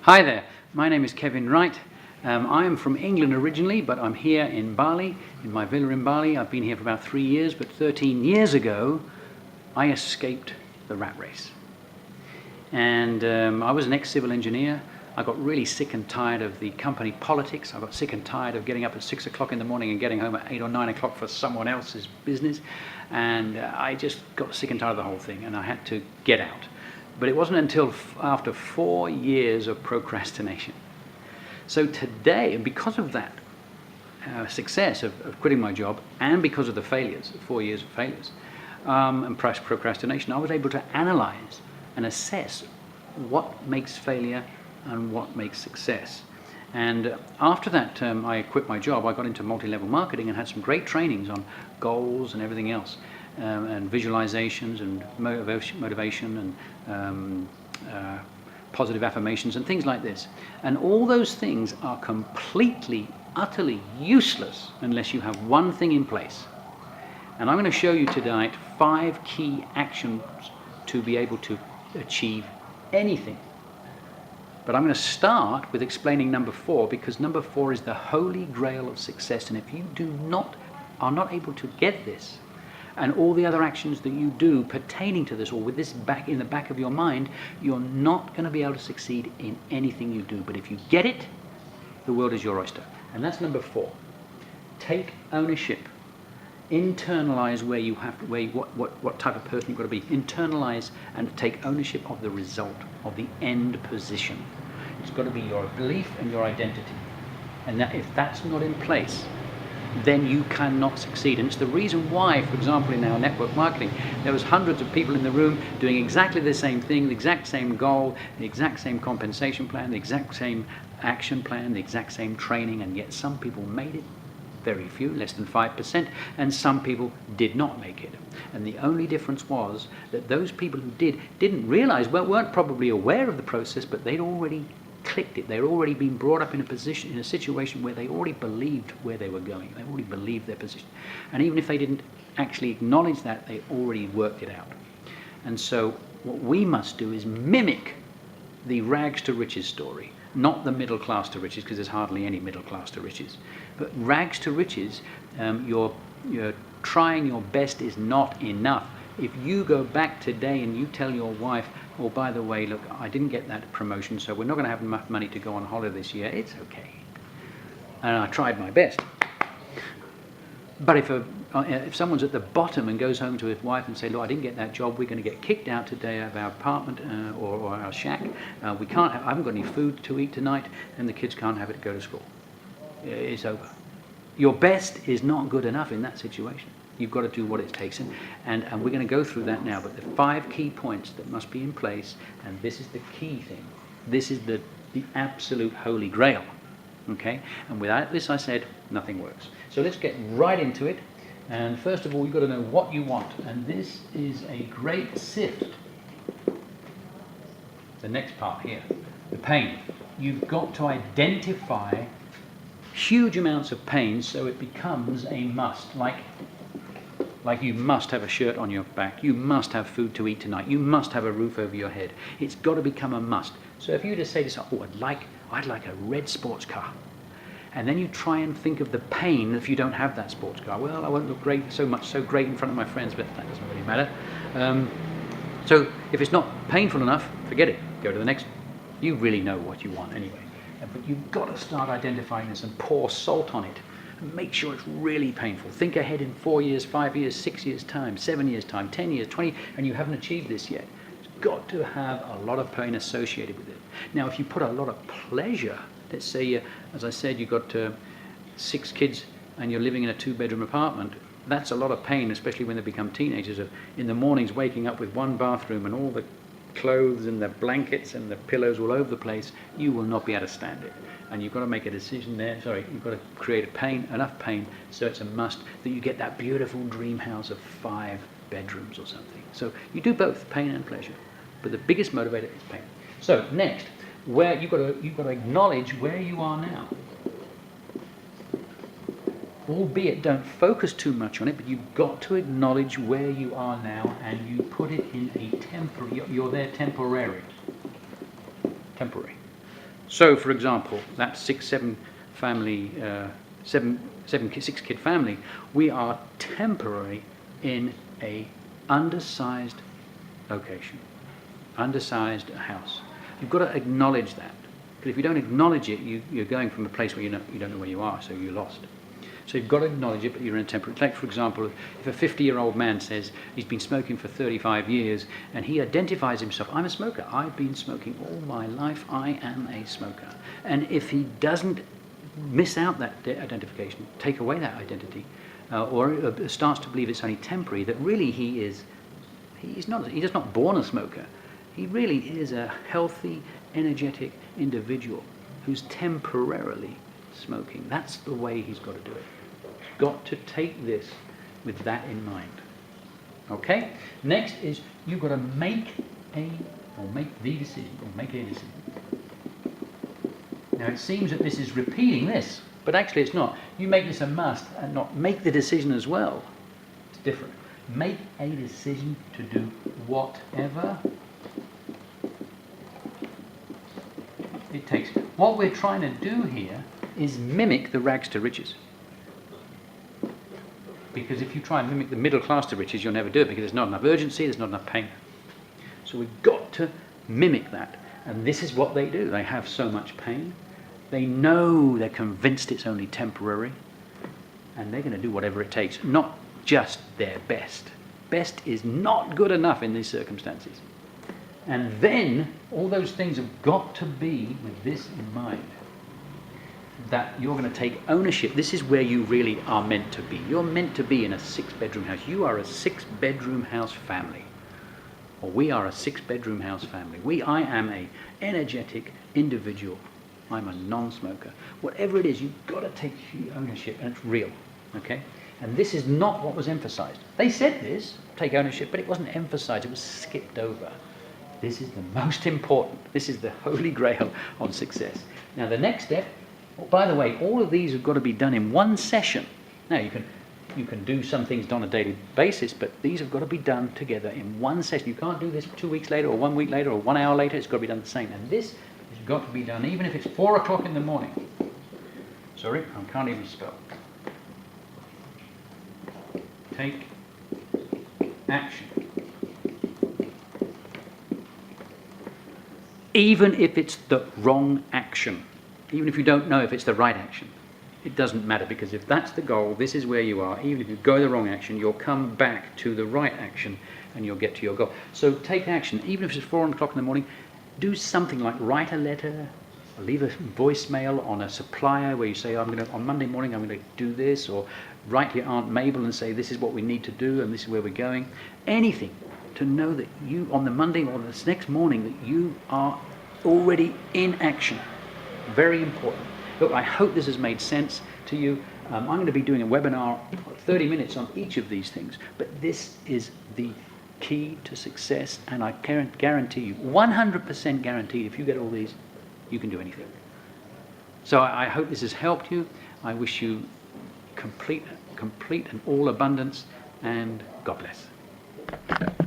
Hi there, my name is Kevin Wright. I am from England originally, but I'm here in Bali, in my villa in Bali. I've been here for about 3 years, but 13 years ago, I escaped the rat race. And I was an ex-civil engineer. I got really sick and tired of the company politics. I got sick and tired of getting up at 6 o'clock in the morning and getting home at 8 or 9 o'clock for someone else's business. And I just got sick and tired of the whole thing, and I had to get out. But it wasn't until after 4 years of procrastination. So today, and because of that success of quitting my job, and because of the failures, 4 years of failures, and procrastination, I was able to analyze and assess what makes failure and what makes success. And after that, I quit my job. I got into multi-level marketing and had some great trainings on goals and everything else, and visualizations and motivation and positive affirmations and things like this. And all those things are completely, utterly useless unless you have one thing in place. And I'm going to show you tonight 5 key actions to be able to achieve anything. But I'm going to start with explaining number 4, because number 4 is the holy grail of success. And if you are not able to get this, and all the other actions that you do pertaining to this, or with this in the back of your mind, you're not going to be able to succeed in anything you do. But if you get it, the world is your oyster. And that's number 4. Take ownership. Internalize what type of person you've got to be. Internalize and take ownership of the result, of the end position. It's got to be your belief and your identity. And that, if that's not in place, then you cannot succeed. And it's the reason why, for example, in our network marketing, there was hundreds of people in the room doing exactly the same thing, the exact same goal, the exact same compensation plan, the exact same action plan, the exact same training, and yet some people made it, very few, less than 5%, and some people did not make it. And the only difference was that those people who didn't realize, well, weren't probably aware of the process, but they'd already clicked it. They'd already been brought up in a situation where they already believed where they were going. They already believed their position. And even if they didn't actually acknowledge that, they already worked it out. And so what we must do is mimic the rags to riches story, not the middle class to riches, because there's hardly any middle class to riches. But rags to riches, you're trying your best is not enough. If you go back today and you tell your wife, oh, by the way, look, I didn't get that promotion, so we're not going to have enough money to go on holiday this year, it's okay. And I tried my best. But if someone's at the bottom and goes home to his wife and say, look, I didn't get that job, we're going to get kicked out today of our apartment or our shack, I haven't got any food to eat tonight, and the kids can't have it to go to school. It's over. Your best is not good enough in that situation. You've got to do what it takes, and we're going to go through that now. But the 5 key points that must be in place, and this is the key thing. This is the absolute holy grail. Okay? And without this, I said, nothing works. So let's get right into it. And first of all, you've got to know what you want. And this is a great sift. The next part here, the pain. You've got to identify huge amounts of pain so it becomes a must. Like you must have a shirt on your back, you must have food to eat tonight, you must have a roof over your head. It's got to become a must. So if you just say to yourself, oh, I'd like a red sports car, and then you try and think of the pain if you don't have that sports car. Well, I won't look so great in front of my friends, but that doesn't really matter. So if it's not painful enough, forget it. Go to the next. You really know what you want anyway. But you've got to start identifying this and pour salt on it. And make sure it's really painful. Think ahead in 4 years, 5 years, 6 years' time, 7 years' time, 10 years, 20, and you haven't achieved this yet. It's got to have a lot of pain associated with it. Now, if you put a lot of pleasure, let's say, as I said, you've got 6 kids and you're living in a 2-bedroom apartment, that's a lot of pain, especially when they become teenagers, of in the mornings waking up with one bathroom and all the clothes and the blankets and the pillows all over the place. You will not be able to stand it. And you've got to make a decision there. You've got to create enough pain so it's a must that you get that beautiful dream house of 5 bedrooms or something. So you do both pain and pleasure, but the biggest motivator is pain. So next, where you've got to acknowledge where you are now. Albeit, don't focus too much on it, but you've got to acknowledge where you are now, and you put it in a temporary. You're there temporary. So, for example, that 6-7 family, 6-kid family, we are temporarily in a undersized location, undersized house. You've got to acknowledge that. Because if you don't acknowledge it, you're going from a place where you don't know where you are, so you're lost. So you've got to acknowledge it, but you're in a temporary. Like, for example, if a 50-year-old man says he's been smoking for 35 years and he identifies himself, I'm a smoker, I've been smoking all my life, I am a smoker. And if he doesn't miss out that identification, take away that identity, or starts to believe it's only temporary, that really he's just not born a smoker. He really is a healthy, energetic individual who's temporarily smoking. That's the way he's got to do it. He's got to take this with that in mind. Okay? Next is you've got to make the decision, or make a decision. Now it seems that this is repeating this, but actually it's not. You make this a must and not make the decision as well. It's different. Make a decision to do whatever it takes. What we're trying to do here is mimic the rags to riches. Because if you try and mimic the middle class to riches, you'll never do it, because there's not enough urgency, there's not enough pain. So we've got to mimic that. And this is what they do. They have so much pain. They know, they're convinced it's only temporary. And they're going to do whatever it takes. Not just their best. Best is not good enough in these circumstances. And then all those things have got to be with this in mind. That you're going to take ownership. This is where you really are meant to be. You're meant to be in a 6-bedroom house. You are a 6-bedroom house family. Or we are a 6-bedroom house family. I am a energetic individual. I'm a non-smoker. Whatever it is, you've got to take ownership, and it's real. Okay? And this is not what was emphasized. They said this, take ownership, but it wasn't emphasized. It was skipped over. This is the most important. This is the holy grail on success. Now the next step, by the way, all of these have got to be done in one session. Now you can do some things on a daily basis, but these have got to be done together in one session. You can't do this 2 weeks later or 1 week later or 1 hour later. It's got to be done the same. And this has got to be done even if it's 4 o'clock in the morning. Sorry, I can't even spell. Take action. Even if it's the wrong action, even if you don't know if it's the right action, it doesn't matter, because if that's the goal, this is where you are. Even if you go the wrong action, you'll come back to the right action and you'll get to your goal. So take action. Even if it's 4 o'clock in the morning, do something like write a letter, or leave a voicemail on a supplier where you say, on Monday morning I'm going to do this, or write to your Aunt Mabel and say this is what we need to do and this is where we're going. Anything to know that you, on the Monday or the next morning, that you are already in action. Very important. Look, I hope this has made sense to you. I'm going to be doing a webinar, 30 minutes on each of these things, but this is the key to success, and I guarantee you, 100% guaranteed, if you get all these, you can do anything. So I hope this has helped you. I wish you complete and all abundance, and God bless.